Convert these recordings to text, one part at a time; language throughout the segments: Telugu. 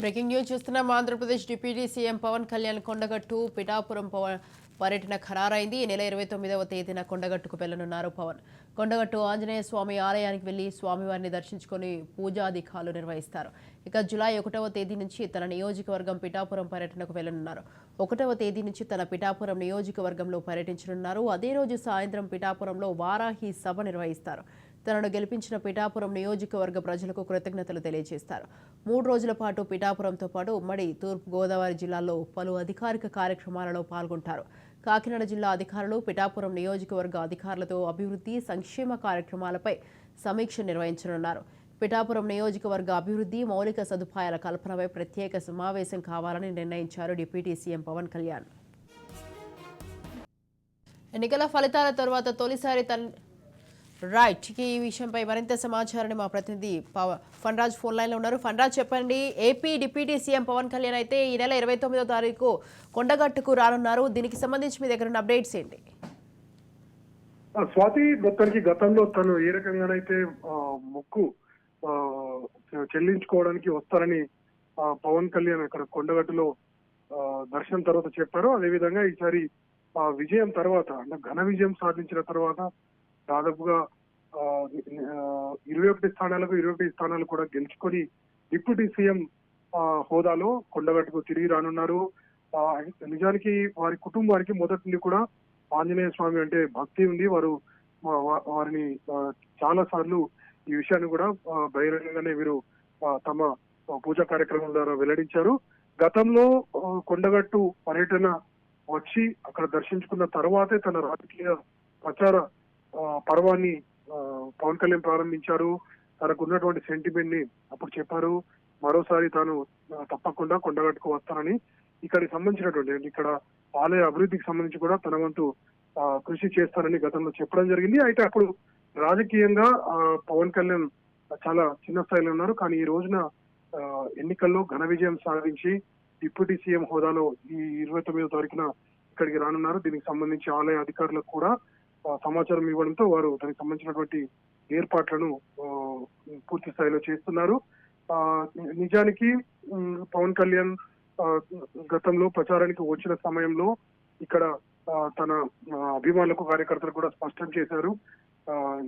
బ్రేకింగ్ న్యూస్ చూస్తున్నాం. ఆంధ్రప్రదేశ్ డిప్యూటీ సీఎం పవన్ కళ్యాణ్ కొండగట్టు పిఠాపురం పర్యటన ఖరారైంది. ఈ నెల 29వ తేదీన కొండగట్టుకు వెళ్లనున్నారు పవన్. కొండగట్టు ఆంజనేయ స్వామి ఆలయానికి వెళ్లి స్వామివారిని దర్శించుకుని పూజాధికాలు నిర్వహిస్తారు. ఇక జూలై 1వ తేదీ నుంచి తన నియోజకవర్గం పిఠాపురం పర్యటనకు వెళ్లనున్నారు. 1వ తేదీ నుంచి తన పిఠాపురం నియోజకవర్గంలో పర్యటించనున్నారు. అదే రోజు సాయంత్రం పిఠాపురంలో వారాహి సభ నిర్వహిస్తారు. తనను గెలిపించిన పిఠాపురం నియోజకవర్గ ప్రజలకు కృతజ్ఞతలు తెలియజేస్తారు. 3 రోజుల పాటు పిఠాపురంతో పాటు ఉమ్మడి తూర్పు గోదావరి జిల్లాలో పలు అధికారిక కార్యక్రమాలలో పాల్గొంటారు. కాకినాడ జిల్లా అధికారులు పిఠాపురం నియోజకవర్గ అధికారులతో అభివృద్ధి, సంక్షేమ కార్యక్రమాలపై సమీక్ష నిర్వహించనున్నారు. పిఠాపురం నియోజకవర్గ అభివృద్ధి, మౌలిక సదుపాయాల కల్పనపై ప్రత్యేక సమావేశం కావాలని నిర్ణయించారు డిప్యూటీ సీఎం పవన్ కళ్యాణ్. ఎన్నికల ఫలితాల తర్వాత తొలిసారి రైట్ ఈ విషయంపై మరింత సమాచారాన్ని మా ప్రతినిధి ఫన్రాజ్ ఫోన్ లైన్లో ఉన్నారు. ఫన్రాజ్, చెప్పండి. AP deputy CM Pawan Kalyan అయితే ఈ నెల 29వ తారీఖు కొండగట్టుకు రానున్నారు. దీనికి సంబంధించి మీ దగ్గర ఉన్న అప్డేట్స్ ఏంటి? స్వాతి, మొత్తానికి గతంలో తను ఏ రకంగానైతే మొక్కు చెల్లించుకోవడానికి వస్తారని పవన్ కళ్యాణ్ అక్కడ కొండగట్టులో దర్శనం తర్వాత చెప్పారు. అదేవిధంగా ఈసారి విజయం తర్వాత, అంటే ఘన విజయం సాధించిన తర్వాత దాదాపుగా 21 స్థానాలకు 21 స్థానాలు కూడా గెలుచుకొని డిప్యూటీ సీఎం హోదాలో కొండగట్టుకు తిరిగి రానున్నారు. నిజానికి వారి కుటుంబానికి మొదటి నుండి కూడా ఆంజనేయ స్వామి అంటే భక్తి ఉంది. వారిని చాలా సార్లు ఈ విషయాన్ని కూడా బహిరంగంగానే వీరు తమ పూజా కార్యక్రమం ద్వారా వెల్లడించారు. గతంలో కొండగట్టు పర్యటన వచ్చి అక్కడ దర్శించుకున్న తర్వాతే తన రాజకీయ ప్రచార పర్వాన్ని పవన్ కళ్యాణ్ ప్రారంభించారు. తనకు ఉన్నటువంటి సెంటిమెంట్ ని అప్పుడు చెప్పారు. మరోసారి తాను తప్పకుండా కొండగట్టుకు వస్తానని, ఇక్కడికి సంబంధించినటువంటి ఇక్కడ ఆలయ అభివృద్ధికి సంబంధించి కూడా తన వంతు కృషి చేస్తానని గతంలో చెప్పడం జరిగింది. అయితే అప్పుడు రాజకీయంగా పవన్ కళ్యాణ్ చాలా చిన్న స్థాయిలో ఉన్నారు. కానీ ఈ రోజున ఎన్నికల్లో ఘన విజయం సాధించి డిప్యూటీ సీఎం హోదాలో ఈ 29వ తారీఖున ఇక్కడికి రానున్నారు. దీనికి సంబంధించి ఆలయ అధికారులకు కూడా సమాచారం ఇవ్వడంతో వారు దానికి సంబంధించినటువంటి ఏర్పాట్లను పూర్తి స్థాయిలో చేస్తున్నారు. నిజానికి పవన్ కళ్యాణ్ గతంలో ప్రచారానికి వచ్చిన సమయంలో ఇక్కడ తన అభిమానులకు, కార్యకర్తలకు కూడా స్పష్టం చేశారు.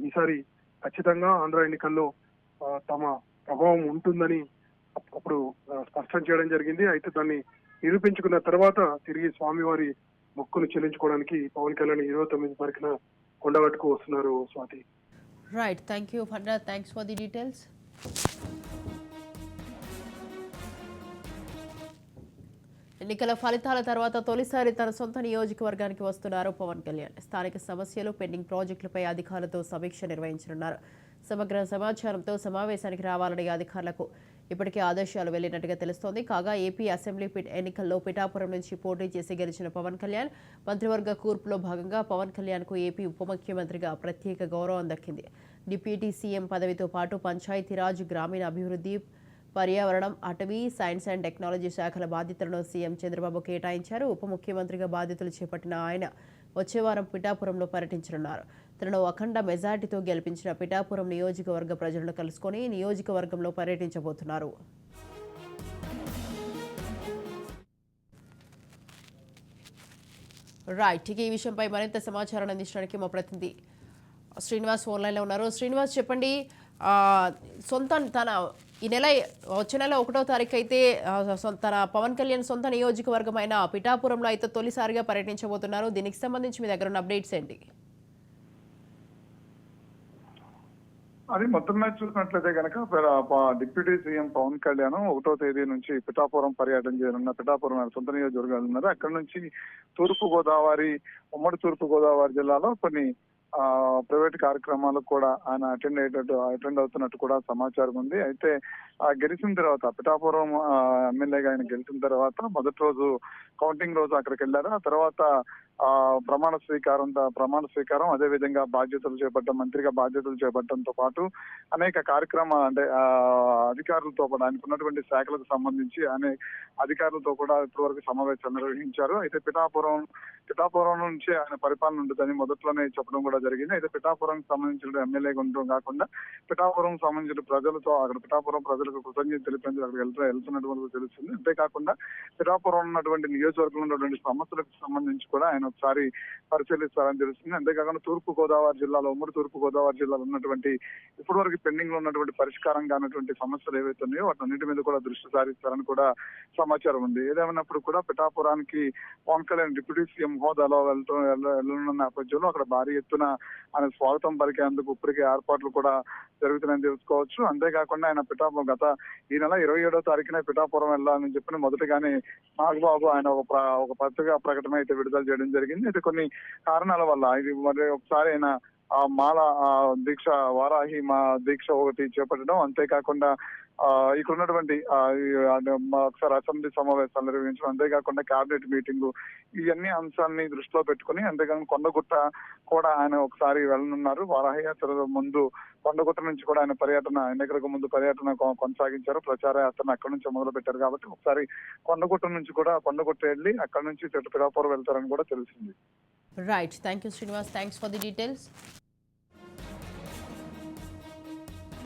ఈసారి ఖచ్చితంగా ఆంధ్ర ఎన్నికల్లో తమ ప్రభావం ఉంటుందని అప్పుడు స్పష్టం చేయడం జరిగింది. అయితే దాన్ని నిరూపించుకున్న తర్వాత తిరిగి స్వామివారి మొక్కులు చెల్లించుకోవడానికి పవన్ కళ్యాణ్ 29 తారీఖున కొండగట్టుకు వస్తున్నారు. స్వాతి. రైట్, థ్యాంక్ యూ ఫన్రాజ్, థ్యాంక్స్ ఫర్ ది డీటెయిల్స్. ఎన్నికల ఫలితాల తర్వాత తొలిసారి తన సొంత నియోజకవర్గానికి వస్తున్నారు పవన్ కళ్యాణ్. స్థానిక సమస్యలు, పెండింగ్ ప్రాజెక్టులపై అధికారులతో సమీక్ష నిర్వహించనున్నారు. సమగ్ర సమాచారంతో సమావేశానికి రావాలని అధికారులకు ఇప్పటికే ఆదేశాలు వెళ్లినట్టుగా తెలుస్తోంది. కాగా ఏపీ అసెంబ్లీ ఎన్నికల్లో పిఠాపురం నుంచి పోటీ చేసి గెలిచిన పవన్ కళ్యాణ్ మంత్రివర్గ కూర్పులో భాగంగా పవన్ కళ్యాణ్కు ఏపీ ఉప ముఖ్యమంత్రిగా ప్రత్యేక గౌరవం దక్కింది. డిప్యూటీ సీఎం పదవితో పాటు పంచాయతీరాజ్, గ్రామీణ అభివృద్ధి, పర్యావరణం, అటవీ, సైన్స్ అండ్ టెక్నాలజీ శాఖల బాధ్యతలను సీఎం చంద్రబాబు కేటాయించారు. ఉప ముఖ్యమంత్రిగా బాధ్యతలు చేపట్టిన ఆయన వచ్చే వారం పిఠాపురంలో పర్యటించనున్నారు. తనను అఖండ మెజార్టీతో గెలిపించిన పిఠాపురం నియోజకవర్గ ప్రజలను కలుసుకొని నియోజకవర్గంలో పర్యటించబోతున్నారు. రైట్, ఈ విషయంపై మరింత సమాచారాన్ని అందించడానికి మా ప్రతినిధి శ్రీనివాస్ ఫోన్లైన్లో ఉన్నారు. శ్రీనివాస్, చెప్పండి. తన ఈ నెల వచ్చే నెల 1వ తారీఖు అయితే తన పవన్ కళ్యాణ్ సొంత నియోజకవర్గమైన పిఠాపురంలో అయితే తొలిసారిగా పర్యటించబోతున్నారు. దీనికి సంబంధించి మీ దగ్గర ఉన్న అప్డేట్స్ ఏంటి? అది మొత్తం మీద చూసినట్లయితే కనుక డిప్యూటీ సీఎం పవన్ కళ్యాణ్ 1వ తేదీ నుంచి పిఠాపురం పర్యటన చేయనున్న. పిఠాపురం ఆయన సొంత నియోజకవర్గాలు ఉన్నారు. అక్కడ నుంచి ఉమ్మడి తూర్పు గోదావరి జిల్లాలో కొన్ని ప్రైవేట్ కార్యక్రమాలకు కూడా ఆయన అటెండ్ అవుతున్నట్టు కూడా సమాచారం ఉంది. అయితే గెలిచిన తర్వాత పిఠాపురం ఎమ్మెల్యేగా ఆయన గెలిచిన తర్వాత మొదటి రోజు కౌంటింగ్ రోజు అక్కడికి వెళ్ళారు. ఆ తర్వాత ప్రమాణ స్వీకారం అదే విధంగా మంత్రిగా బాధ్యతలు చేపట్టడంతో పాటు అనేక కార్యక్రమాలు, అంటే అధికారులతో కూడా ఆయనకు ఉన్నటువంటి శాఖలకు సంబంధించి అనేక అధికారులతో కూడా ఇప్పటి వరకు సమావేశాలు నిర్వహించారు. అయితే పిఠాపురం పిఠాపురం నుంచి ఆయన పరిపాలన ఉంటుందని మొదట్లోనే చెప్పడం కూడా జరిగింది. అయితే పిఠాపురంకి సంబంధించిన ఎమ్మెల్యేగా ఉండడం కాకుండా పిఠాపురం సంబంధించిన ప్రజలతో అక్కడ పిఠాపురం ప్రజలకు కృతజ్ఞత తెలిపేందుకు అక్కడ వెళ్తున్నటువంటి తెలుస్తుంది. అంతేకాకుండా పిఠాపురం ఉన్నటువంటి నియోజకవర్గంలో ఉన్నటువంటి సమస్యలకు సంబంధించి కూడా ఆయన ఒకసారి పరిశీలిస్తారని తెలుస్తుంది. అంతేకాకుండా తూర్పు గోదావరి జిల్లాలో ఉమ్మడి తూర్పు గోదావరి జిల్లాలో ఉన్నటువంటి ఇప్పటి వరకు పెండింగ్ లో ఉన్నటువంటి పరిష్కారం కానటువంటి సమస్యలు ఏవైతే ఉన్నాయో వాటన్నిటి మీద కూడా దృష్టి సారిస్తారని కూడా సమాచారం ఉంది. ఏదేమైనప్పుడు కూడా పిఠాపురానికి పవన్ కళ్యాణ్ డిప్యూటీ సీఎం హోదాలో వెళ్ళనున్న నేపథ్యంలో అక్కడ భారీ ఎత్తున ఆయన స్వాగతం పలికేందుకు ఇప్పటికే ఏర్పాట్లు కూడా జరుగుతున్నాయని తెలుసుకోవచ్చు. అంతేకాకుండా ఆయన పిఠాపురం ఈ నెల 27వ తారీఖున పిఠాపురం వెళ్ళాలని చెప్పిన మొదటిగానే నాగబాబు ఆయన ఒక పత్రికా ప్రకటన అయితే విడుదల చేయడం జరిగింది. అయితే కొన్ని కారణాల వల్ల ఇది మరి ఒకసారి ఆయన ఆ మాల దీక్ష వారాహి మా దీక్ష ఒకటి చేపట్టడం, అంతేకాకుండా ఇక్కడ ఉన్నటువంటి ఒకసారి అసెంబ్లీ సమావేశాలు నిర్వహించడం, అంతేకాకుండా కేబినెట్ మీటింగ్, ఇవన్నీ అంశాలని దృష్టిలో పెట్టుకుని అంతేకాకుండా కొండగుట్ట కూడా ఆయన ఒకసారి వెళ్ళనున్నారు. వారాహి యాత్ర ముందు కొండగుట్ట నుంచి కూడా ఆయన ఎన్నికలకు ముందు పర్యటన కొనసాగించారు. ప్రచార యాత్రను అక్కడి నుంచి మొదలు పెట్టారు కాబట్టి ఒకసారి కొండగుట్ట నుంచి కూడా కొండగుట్ట వెళ్ళి అక్కడి నుంచి పిఠాపురం వెళ్తారని కూడా తెలిసింది. Right, thank you Srinivas, thanks for the details.